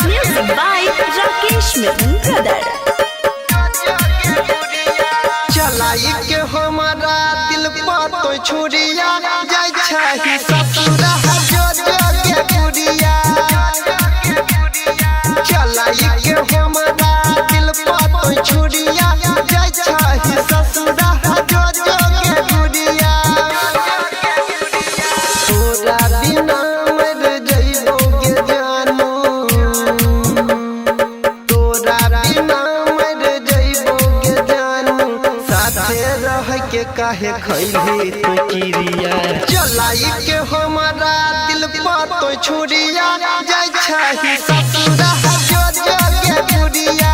Music by Rakesh Mittal Brother. चलाई के हमारा दिल पर तो छुरिया जाय छही ससुरा जो जो के गुड़िया। चलाई के हमारा दिल पर तो छुरिया जाय छही ससुरा जो जो के गुड़िया। तोरा बिना मर जइबोगे जानू, तोरा बिना मर जइबोगे जानू, साथे रह के काहे खैली तो चिड़िया। चलाई के हमारा दिल पर तो छुरिया जाय छही ससुरा जो जो के गुड़िया।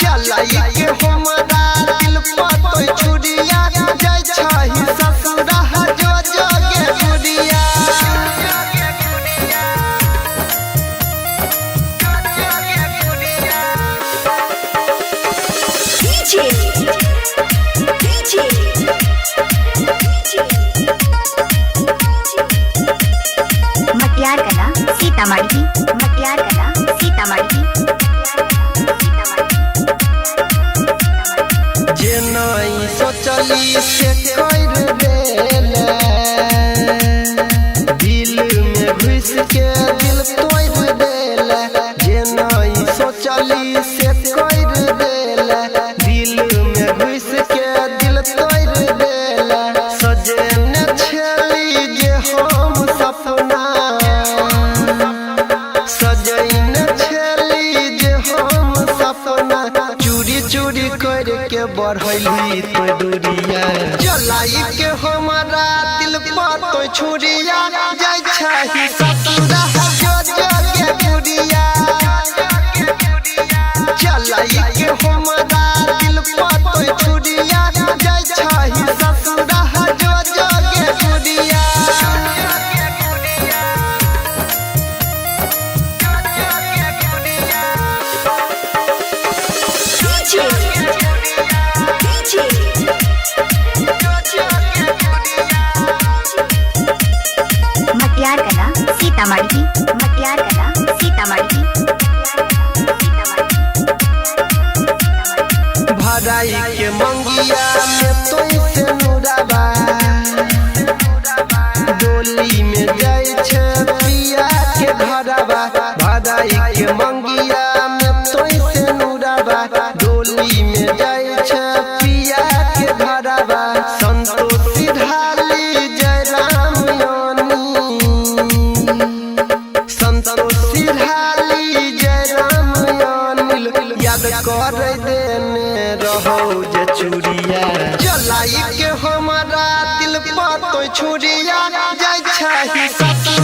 चलाई के हमारा दिल पर तो छुरिया जाय छही ससुरा जो जो के गुड़िया। DJ मटियार कला सीतामढ़ी, मटियार कला सीतामढ़ी। जे नहीं सोचली से कर देले, दिल में घुस के दिल तोड़ देले। जे नहीं सोचली से कर देले, दिल में घुस के दिल तोड़ देले। सजने छली जे हम सपना, सजने छली जे हम सपना, चूरी चूरी करके बढ़ली तो दूरिया। चलाई के हमारा दिल पर तो छुरिया जाय छही ससुरा जो जो के गुड़िया। चलाई के हमारा दिल पर तो छुरिया जाय छही ससुरा जो जो के गुड़िया। मटियार कला सीतामढ़ी, मटियार कला सीतामढ़ी। भराई के मंगिया में तो से नुराबा, डोली में जाय छे पिया के घरबा। भराई के मंगिया में तो से नुराबा, डोली में जाय छे पिया के घरबा। संतोषी ढाली जय राम यानी, संतोषी ढाली जय राम यानी, याद कर देने रहो जे चूड़िया। चलाई के हमारा दिल पर तो छुरिया जाय छही ससुरा